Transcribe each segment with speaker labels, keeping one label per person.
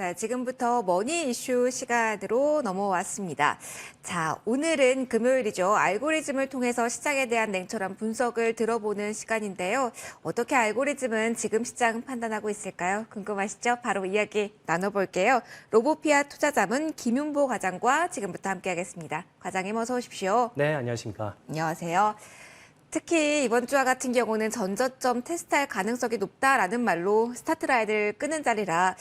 Speaker 1: 네, 지금부터 머니 이슈 시간으로 넘어왔습니다. 자, 오늘은 금요일이죠. 알고리즘을 통해서 시장에 대한 냉철한 분석을 들어보는 시간인데요. 어떻게 알고리즘은 지금 시장 판단하고 있을까요? 궁금하시죠? 바로 이야기 나눠볼게요. 로보피아 투자자문 김윤보 과장과 지금부터 함께하겠습니다. 과장님 어서 오십시오.
Speaker 2: 네, 안녕하십니까.
Speaker 1: 안녕하세요. 특히 이번 주와 같은 경우는 전저점 테스트할 가능성이 높다라는 말로 스타트 라인을 끄는 자리라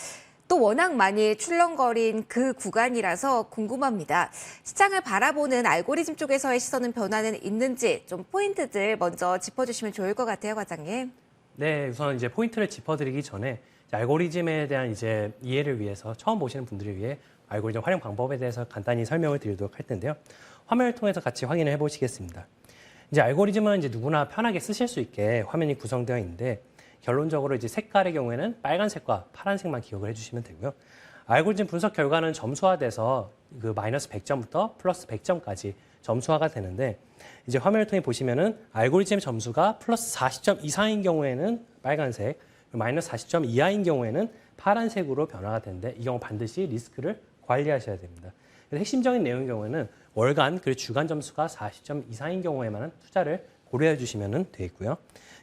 Speaker 1: 또 워낙 많이 출렁거린 그 구간이라서 궁금합니다. 시장을 바라보는 알고리즘 쪽에서의 시선은 변화는 있는지 좀 포인트들 먼저 짚어주시면 좋을 것 같아요, 과장님.
Speaker 2: 네, 우선 이제 포인트를 짚어드리기 전에 알고리즘에 대한 이제 이해를 위해서 처음 보시는 분들을 위해 알고리즘 활용 방법에 대해서 간단히 설명을 드리도록 할 텐데요. 화면을 통해서 같이 확인을 해보시겠습니다. 이제 알고리즘은 이제 누구나 편하게 쓰실 수 있게 화면이 구성되어 있는데 결론적으로 이제 색깔의 경우에는 빨간색과 파란색만 기억을 해주시면 되고요. 알고리즘 분석 결과는 점수화돼서 그 마이너스 100점부터 플러스 100점까지 점수화가 되는데 이제 화면을 통해 보시면은 알고리즘 점수가 플러스 40점 이상인 경우에는 빨간색, 마이너스 40점 이하인 경우에는 파란색으로 변화가 되는데 이 경우 반드시 리스크를 관리하셔야 됩니다. 그래서 핵심적인 내용의 경우에는 월간 그리고 주간 점수가 40점 이상인 경우에만 투자를 고려해 주시면 되겠고요.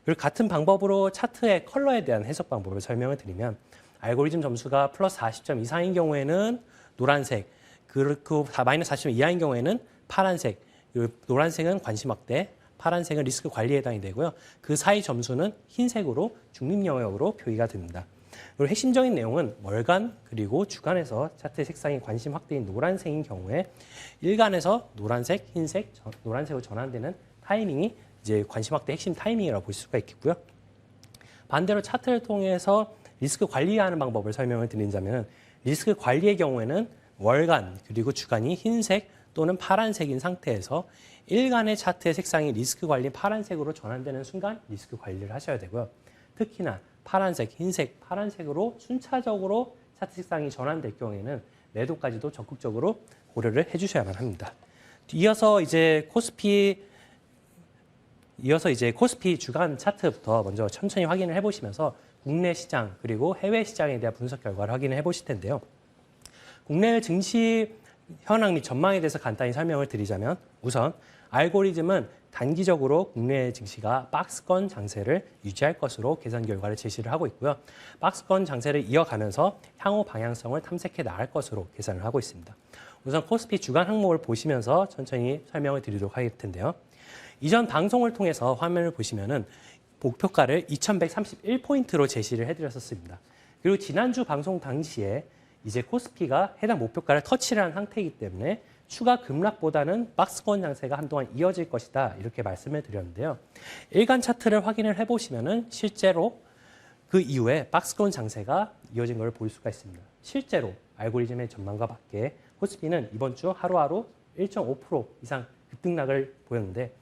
Speaker 2: 그리고 같은 방법으로 차트의 컬러에 대한 해석 방법을 설명을 드리면 알고리즘 점수가 플러스 40점 이상인 경우에는 노란색, 그리고 마이너스 40점 이하인 경우에는 파란색, 그리고 노란색은 관심 확대, 파란색은 리스크 관리에 해당이 되고요. 그 사이 점수는 흰색으로 중립 영역으로 표기가 됩니다. 그리고 핵심적인 내용은 월간 그리고 주간에서 차트의 색상이 관심 확대인 노란색인 경우에 일간에서 노란색, 흰색, 노란색으로 전환되는 타이밍이 이제 관심 확대 핵심 타이밍이라고 볼 수가 있겠고요. 반대로 차트를 통해서 리스크 관리하는 방법을 설명을 드린다면 리스크 관리의 경우에는 월간 그리고 주간이 흰색 또는 파란색인 상태에서 일간의 차트의 색상이 리스크 관리 파란색으로 전환되는 순간 리스크 관리를 하셔야 되고요. 특히나 파란색, 흰색, 파란색으로 순차적으로 차트 색상이 전환될 경우에는 매도까지도 적극적으로 고려를 해주셔야만 합니다. 이어서 이제 코스피 주간 차트부터 먼저 천천히 확인을 해보시면서 국내 시장 그리고 해외 시장에 대한 분석 결과를 확인을 해보실 텐데요. 국내 증시 현황 및 전망에 대해서 간단히 설명을 드리자면 우선 알고리즘은 단기적으로 국내 증시가 박스권 장세를 유지할 것으로 계산 결과를 제시를 하고 있고요. 박스권 장세를 이어가면서 향후 방향성을 탐색해 나갈 것으로 계산을 하고 있습니다. 우선 코스피 주간 항목을 보시면서 천천히 설명을 드리도록 할 텐데요. 이전 방송을 통해서 화면을 보시면은 목표가를 2131포인트로 제시를 해드렸었습니다. 그리고 지난주 방송 당시에 이제 코스피가 해당 목표가를 터치를 한 상태이기 때문에 추가 급락보다는 박스권 장세가 한동안 이어질 것이다 이렇게 말씀을 드렸는데요. 일간 차트를 확인을 해보시면은 실제로 그 이후에 박스권 장세가 이어진 걸 볼 수가 있습니다. 실제로 알고리즘의 전망과 맞게 코스피는 이번 주 하루하루 1.5% 이상 급등락을 보였는데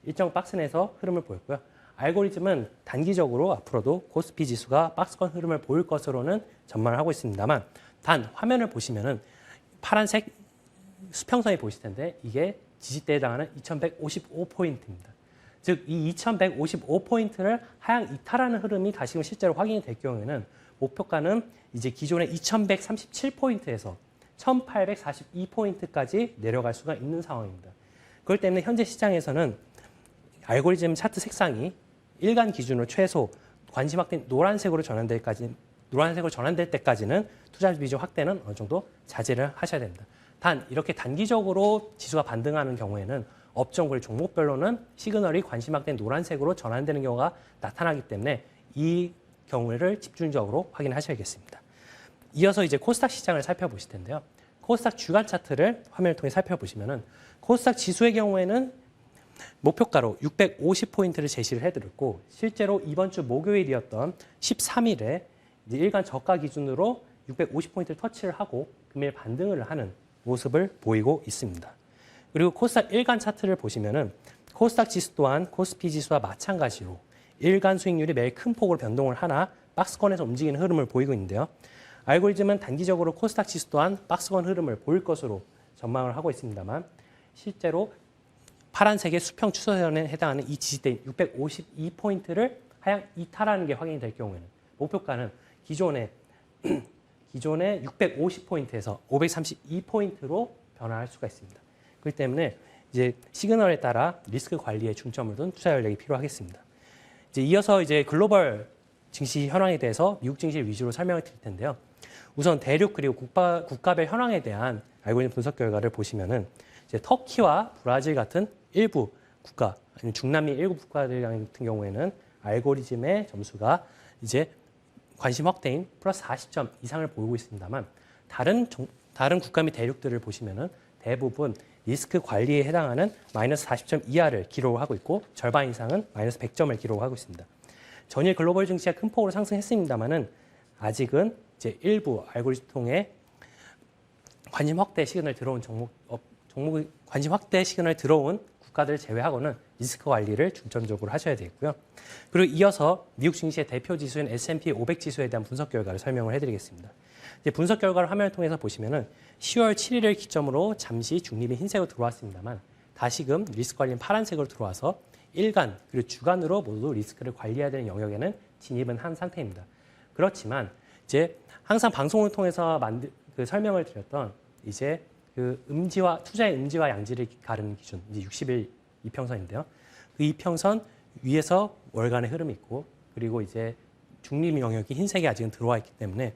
Speaker 2: 일정 박스 내에서 흐름을 보였고요. 알고리즘은 단기적으로 앞으로도 코스피 지수가 박스권 흐름을 보일 것으로는 전망을 하고 있습니다만 단 화면을 보시면은 파란색 수평선이 보이실 텐데 이게 지지대에 해당하는 2155포인트입니다. 즉 이 2155포인트를 하향 이탈하는 흐름이 다시금 실제로 확인이 될 경우에는 목표가는 이제 기존의 2137포인트에서 1842포인트까지 내려갈 수가 있는 상황입니다. 그렇기 때문에 현재 시장에서는 알고리즘 차트 색상이 일간 기준으로 최소 관심 확대 노란색으로 전환될 때까지는 투자 비중 확대는 어느 정도 자제를 하셔야 됩니다. 단 이렇게 단기적으로 지수가 반등하는 경우에는 업종 그리고 종목별로는 시그널이 관심 확대 노란색으로 전환되는 경우가 나타나기 때문에 이 경우를 집중적으로 확인하셔야겠습니다. 이어서 이제 코스닥 시장을 살펴보실 텐데요. 코스닥 주간 차트를 화면을 통해 살펴보시면은 코스닥 지수의 경우에는 목표가로 650포인트를 제시를 해드렸고 실제로 이번 주 목요일이었던 13일에 일간 저가 기준으로 650포인트를 터치를 하고 금일 반등을 하는 모습을 보이고 있습니다. 그리고 코스닥 일간 차트를 보시면은 코스닥 지수 또한 코스피 지수와 마찬가지로 일간 수익률이 매일 큰 폭으로 변동을 하나 박스권에서 움직이는 흐름을 보이고 있는데요. 알고리즘은 단기적으로 코스닥 지수 또한 박스권 흐름을 보일 것으로 전망을 하고 있습니다만 실제로 파란색의 수평 추세선에 해당하는 이 지지대인 652포인트를 하향 이탈하는 게 확인이 될 경우에는 목표가는 기존의 기존의 650포인트에서 532포인트로 변화할 수가 있습니다. 그렇기 때문에 이제 시그널에 따라 리스크 관리에 중점을 둔 투자 전략이 필요하겠습니다. 이제 이어서 이제 글로벌 증시 현황에 대해서 미국 증시 위주로 설명을 드릴 텐데요. 우선 대륙 그리고 국가별 현황에 대한 알고 있는 분석 결과를 보시면은 이제 터키와 브라질 같은 일부 국가, 아니면 중남미 일부 국가들 같은 경우에는 알고리즘의 점수가 이제 관심 확대인 플러스 40점 이상을 보이고 있습니다만 다른 국가 및 대륙들을 보시면은 대부분 리스크 관리에 해당하는 마이너스 40점 이하를 기록하고 있고 절반 이상은 마이너스 100점을 기록하고 있습니다. 전일 글로벌 증시가 큰 폭으로 상승했습니다만은 아직은 이제 일부 알고리즘 통해 관심 확대 시그널 들어온 관심 확대 시그널 들어온 국가들을 제외하고는 리스크 관리를 중점적으로 하셔야 되겠고요. 그리고 이어서 미국 증시의 대표 지수인 S&P 500 지수에 대한 분석 결과를 설명을 해드리겠습니다. 이제 분석 결과를 화면을 통해서 보시면은 10월 7일을 기점으로 잠시 중립이 흰색으로 들어왔습니다만 다시금 리스크 관리는 파란색으로 들어와서 일간 그리고 주간으로 모두 리스크를 관리해야 되는 영역에는 진입은 한 상태입니다. 그렇지만 이제 항상 방송을 통해서 설명을 드렸던 이제 그 투자의 음지와 양지를 가르는 기준 이제 60일 이평선인데요. 그 이평선 위에서 월간의 흐름이 있고 그리고 이제 중립 영역이 흰색이 아직은 들어와 있기 때문에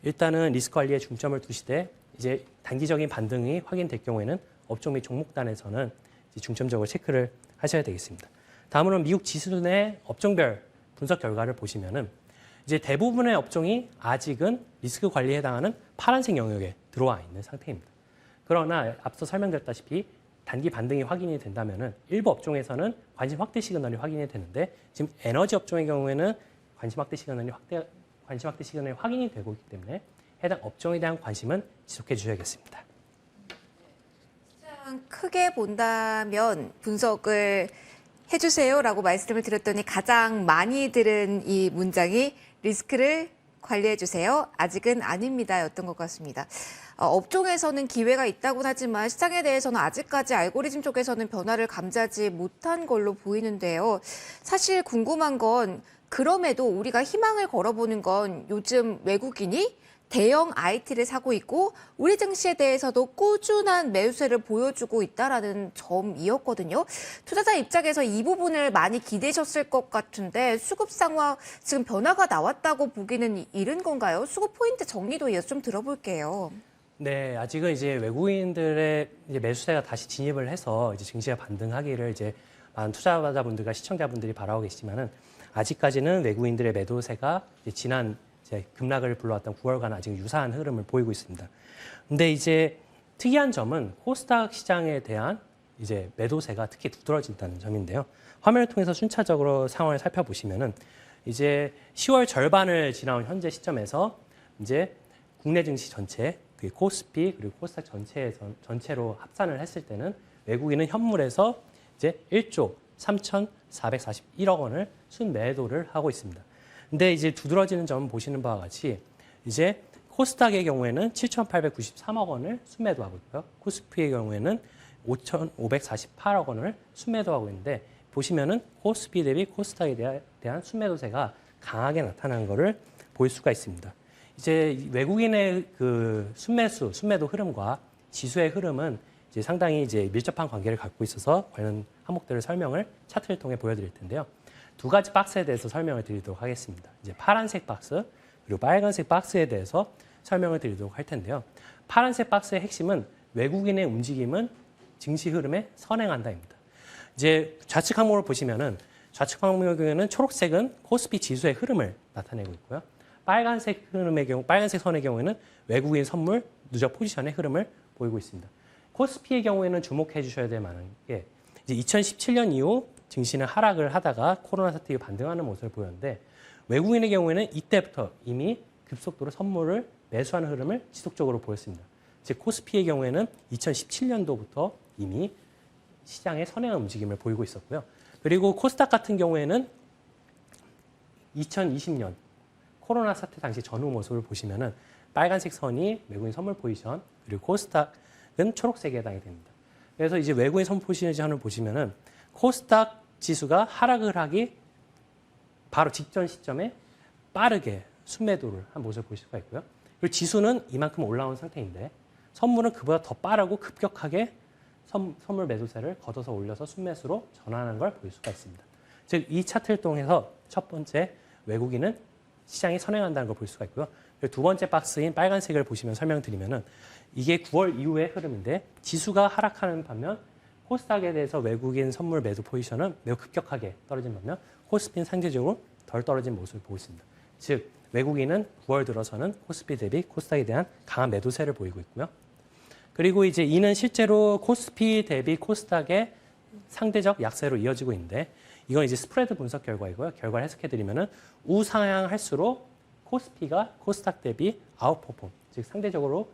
Speaker 2: 일단은 리스크 관리에 중점을 두시되 이제 단기적인 반등이 확인될 경우에는 업종 및 종목단에서는 이제 중점적으로 체크를 하셔야 되겠습니다. 다음으로는 미국 지수 내 업종별 분석 결과를 보시면은 이제 대부분의 업종이 아직은 리스크 관리에 해당하는 파란색 영역에 들어와 있는 상태입니다. 그러나 앞서 설명드렸다시피 단기 반등이 확인이 된다면은 일부 업종에서는 관심 확대 시그널이 확인이 되는데 지금 에너지 업종의 경우에는 관심 확대 시그널이 확인이 되고 있기 때문에 해당 업종에 대한 관심은 지속해 주셔야겠습니다.
Speaker 1: 가장 크게 본다면 분석을 해주세요라고 말씀을 드렸더니 가장 많이 들은 이 문장이 리스크를 관리해 주세요. 아직은 아닙니다였던 것 같습니다. 업종에서는 기회가 있다곤 하지만 시장에 대해서는 아직까지 알고리즘 쪽에서는 변화를 감지하지 못한 걸로 보이는데요. 사실 궁금한 건 그럼에도 우리가 희망을 걸어보는 건 요즘 외국인이 대형 IT를 사고 있고 우리 증시에 대해서도 꾸준한 매수세를 보여주고 있다라는 점이었거든요. 투자자 입장에서 이 부분을 많이 기대셨을 것 같은데 수급 상황 지금 변화가 나왔다고 보기는 이른 건가요? 수급 포인트 정리도 이어서 좀 들어볼게요.
Speaker 2: 네, 아직은 이제 외국인들의 이제 매수세가 다시 진입을 해서 이제 증시가 반등하기를 이제 많은 투자자분들과 시청자분들이 바라고 계시지만은 아직까지는 외국인들의 매도세가 이제 지난 급락을 불러왔던 9월과는 아직 유사한 흐름을 보이고 있습니다. 근데 이제 특이한 점은 코스닥 시장에 대한 이제 매도세가 특히 두드러진다는 점인데요. 화면을 통해서 순차적으로 상황을 살펴보시면은 이제 10월 절반을 지나온 현재 시점에서 이제 국내 증시 전체, 코스피 그리고 코스닥 전체로 합산을 했을 때는 외국인은 현물에서 이제 1조 3,441억 원을 순매도를 하고 있습니다. 근데 이제 두드러지는 점은 보시는 바와 같이 이제 코스닥의 경우에는 7,893억 원을 순매도하고 있고요. 코스피의 경우에는 5,548억 원을 순매도하고 있는데 보시면은 코스피 대비 코스닥에 대한 순매도세가 강하게 나타나는 것을 볼 수가 있습니다. 이제 외국인의 그 순매도 흐름과 지수의 흐름은 이제 상당히 이제 밀접한 관계를 갖고 있어서 관련 항목들을 설명을 차트를 통해 보여드릴 텐데요. 두 가지 박스에 대해서 설명을 드리도록 하겠습니다. 이제 파란색 박스 그리고 빨간색 박스에 대해서 설명을 드리도록 할 텐데요. 파란색 박스의 핵심은 외국인의 움직임은 증시 흐름에 선행한다입니다. 이제 좌측 항목을 보시면은 좌측 항목의 경우에는 초록색은 코스피 지수의 흐름을 나타내고 있고요. 빨간색 선의 경우에는 외국인 선물 누적 포지션의 흐름을 보이고 있습니다. 코스피의 경우에는 주목해 주셔야 될 만한 게 이제 2017년 이후 증시는 하락을 하다가 코로나 사태 이후 반등하는 모습을 보였는데 외국인의 경우에는 이때부터 이미 급속도로 선물을 매수하는 흐름을 지속적으로 보였습니다. 즉 코스피의 경우에는 2017년도부터 이미 시장의 선행한 움직임을 보이고 있었고요. 그리고 코스닥 같은 경우에는 2020년 코로나 사태 당시 전후 모습을 보시면은 빨간색 선이 외국인 선물 포지션 그리고 코스닥은 초록색에 해당이 됩니다. 그래서 이제 외국인 선물 포지션을 보시면은 코스닥 지수가 하락을 하기 바로 직전 시점에 빠르게 순매도를 한 모습을 볼 수가 있고요. 그리고 지수는 이만큼 올라온 상태인데 선물은 그보다 더 빠르고 급격하게 선물 매도세를 걷어서 올려서 순매수로 전환하는 걸 볼 수가 있습니다. 즉, 이 차트를 통해서 첫 번째 외국인은 시장이 선행한다는 걸 볼 수가 있고요. 그리고 두 번째 박스인 빨간색을 보시면 설명드리면은 이게 9월 이후의 흐름인데 지수가 하락하는 반면 코스닥에 대해서 외국인 선물 매도 포지션은 매우 급격하게 떨어진 반면 코스피는 상대적으로 덜 떨어진 모습을 보고 있습니다. 즉, 외국인은 9월 들어서는 코스피 대비 코스닥에 대한 강한 매도세를 보이고 있고요. 그리고 이제 이는 실제로 코스피 대비 코스닥의 상대적 약세로 이어지고 있는데 이건 이제 스프레드 분석 결과이고요. 결과를 해석해드리면은 우상향할수록 코스피가 코스닥 대비 아웃퍼폼, 즉 상대적으로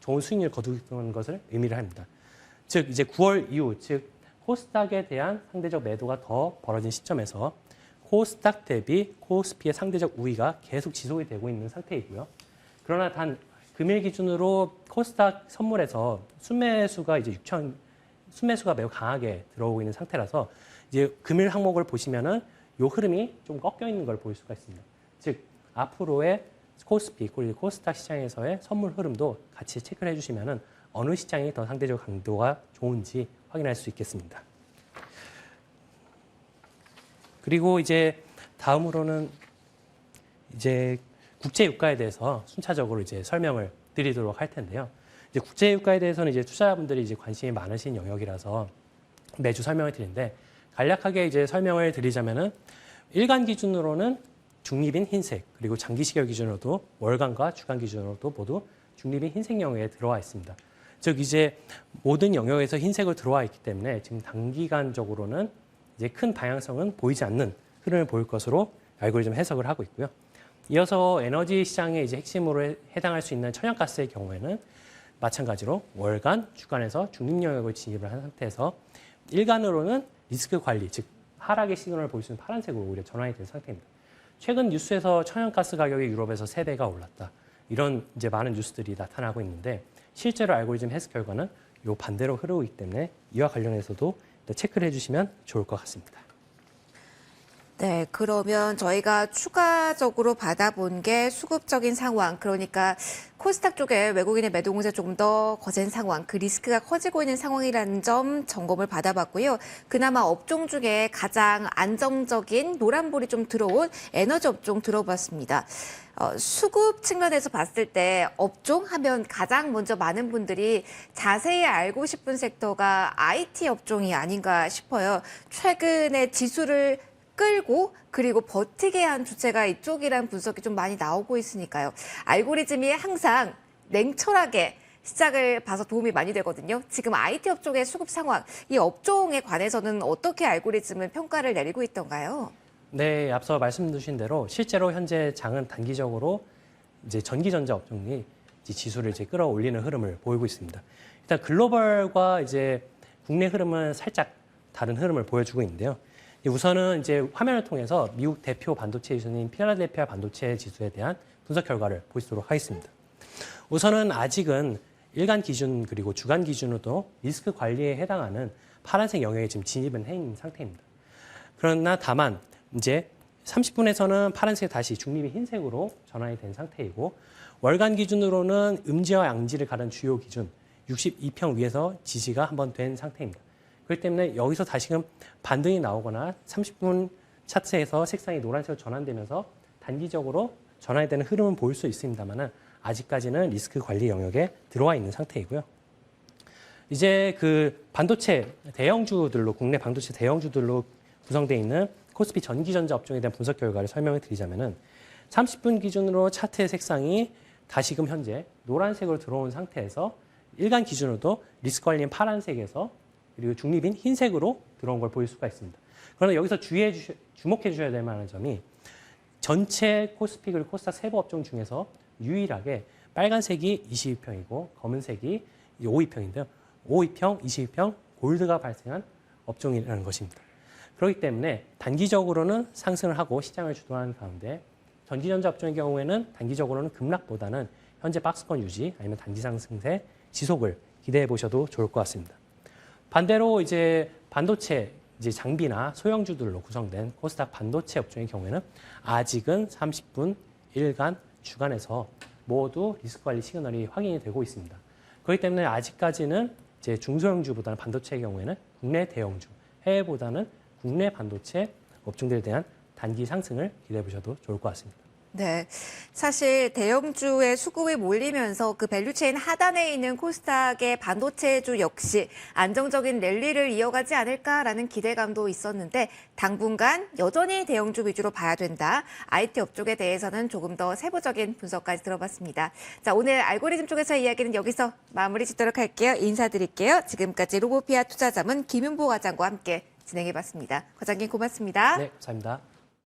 Speaker 2: 좋은 수익률을 거두는 것을 의미를 합니다. 즉 이제 9월 이후, 즉 코스닥에 대한 상대적 매도가 더 벌어진 시점에서 코스닥 대비 코스피의 상대적 우위가 계속 지속이 되고 있는 상태이고요. 그러나 단 금일 기준으로 코스닥 선물에서 순매수가 이제 순매수가 매우 강하게 들어오고 있는 상태라서 이제 금일 항목을 보시면은 이 흐름이 좀 꺾여 있는 걸 볼 수가 있습니다. 즉 앞으로의 코스피 그리고 코스닥 시장에서의 선물 흐름도 같이 체크를 해주시면은 어느 시장이 더 상대적 강도가 좋은지 확인할 수 있겠습니다. 그리고 이제 다음으로는 이제 국제 유가에 대해서 순차적으로 이제 설명을 드리도록 할 텐데요. 이제 국제 유가에 대해서는 이제 투자자분들이 이제 관심이 많으신 영역이라서 매주 설명을 드리는데 간략하게 이제 설명을 드리자면은 일간 기준으로는 중립인 흰색 그리고 장기 시결 기준으로도 월간과 주간 기준으로도 모두 중립인 흰색 영역에 들어와 있습니다. 즉 이제 모든 영역에서 흰색으로 들어와 있기 때문에 지금 단기간적으로는 이제 큰 방향성은 보이지 않는 흐름을 보일 것으로 알고리즘 해석을 하고 있고요. 이어서 에너지 시장의 이제 핵심으로 해당할 수 있는 천연가스의 경우에는 마찬가지로 월간, 주간에서 중립 영역을 진입을 한 상태에서 일간으로는 리스크 관리, 즉 하락의 시그널을 보일 수 있는 파란색으로 오히려 전환이 된 상태입니다. 최근 뉴스에서 천연가스 가격이 유럽에서 3배가 올랐다. 이런 이제 많은 뉴스들이 나타나고 있는데 실제로 알고리즘 해석 결과는 이 반대로 흐르고 있기 때문에 이와 관련해서도 체크를 해주시면 좋을 것 같습니다.
Speaker 1: 네, 그러면 저희가 추가적으로 받아본 게 수급적인 상황, 그러니까 코스닥 쪽에 외국인의 매도 공세 조금 더 거센 상황, 그 리스크가 커지고 있는 상황이라는 점 점검을 받아봤고요. 그나마 업종 중에 가장 안정적인 노란불이 좀 들어온 에너지 업종 들어봤습니다. 수급 측면에서 봤을 때 업종 하면 가장 먼저 많은 분들이 자세히 알고 싶은 섹터가 IT 업종이 아닌가 싶어요. 최근에 지수를 끌고 그리고 버티게 한 주체가 이쪽이라는 분석이 좀 많이 나오고 있으니까요. 알고리즘이 항상 냉철하게 시작을 봐서 도움이 많이 되거든요. 지금 IT 업종의 수급 상황, 이 업종에 관해서는 어떻게 알고리즘은 평가를 내리고 있던가요?
Speaker 2: 네, 앞서 말씀 주신 대로 실제로 현재 장은 단기적으로 이제 전기전자 업종이 이제 지수를 이제 끌어올리는 흐름을 보이고 있습니다. 일단 글로벌과 이제 국내 흐름은 살짝 다른 흐름을 보여주고 있는데요. 우선은 이제 화면을 통해서 미국 대표 반도체 지수인 필라델피아 반도체 지수에 대한 분석 결과를 보시도록 하겠습니다. 우선은 아직은 일간 기준 그리고 주간 기준으로도 리스크 관리에 해당하는 파란색 영역에 지금 진입은 해 있는 상태입니다. 그러나 다만 이제 30분에서는 파란색이 다시 중립이 흰색으로 전환이 된 상태이고 월간 기준으로는 음지와 양지를 가른 주요 기준 62평 위에서 지지가 한번 된 상태입니다. 그렇기 때문에 여기서 다시금 반등이 나오거나 30분 차트에서 색상이 노란색으로 전환되면서 단기적으로 전환이 되는 흐름은 보일 수 있습니다만 아직까지는 리스크 관리 영역에 들어와 있는 상태이고요. 이제 그 반도체 대형주들로 국내 반도체 대형주들로 구성되어 있는 코스피 전기전자 업종에 대한 분석 결과를 설명을 드리자면은 30분 기준으로 차트의 색상이 다시금 현재 노란색으로 들어온 상태에서 일간 기준으로도 리스크 관리인 파란색에서 그리고 중립인 흰색으로 들어온 걸 보일 수가 있습니다. 그러나 여기서 주목해 주셔야 될 만한 점이 전체 코스피 그리고 코스닥 세부 업종 중에서 유일하게 빨간색이 22평이고 검은색이 52평인데요. 52평, 22평 골드가 발생한 업종이라는 것입니다. 그렇기 때문에 단기적으로는 상승을 하고 시장을 주도하는 가운데 전기전자 업종의 경우에는 단기적으로는 급락보다는 현재 박스권 유지 아니면 단기 상승세 지속을 기대해 보셔도 좋을 것 같습니다. 반대로 이제 반도체 이제 장비나 소형주들로 구성된 코스닥 반도체 업종의 경우에는 아직은 30분, 일간, 주간에서 모두 리스크 관리 시그널이 확인이 되고 있습니다. 그렇기 때문에 아직까지는 이제 중소형주보다는 반도체의 경우에는 국내 대형주, 해외보다는 국내 반도체 업종들에 대한 단기 상승을 기대해 보셔도 좋을 것 같습니다.
Speaker 1: 네. 사실 대형주의 수급이 몰리면서 그 밸류체인 하단에 있는 코스닥의 반도체주 역시 안정적인 랠리를 이어가지 않을까라는 기대감도 있었는데 당분간 여전히 대형주 위주로 봐야 된다. IT 업종에 대해서는 조금 더 세부적인 분석까지 들어봤습니다. 자, 오늘 알고리즘 쪽에서 이야기는 여기서 마무리 짓도록 할게요. 인사드릴게요. 지금까지 로보피아 투자자문 김윤보 과장과 함께 진행해봤습니다. 과장님 고맙습니다.
Speaker 2: 네, 감사합니다.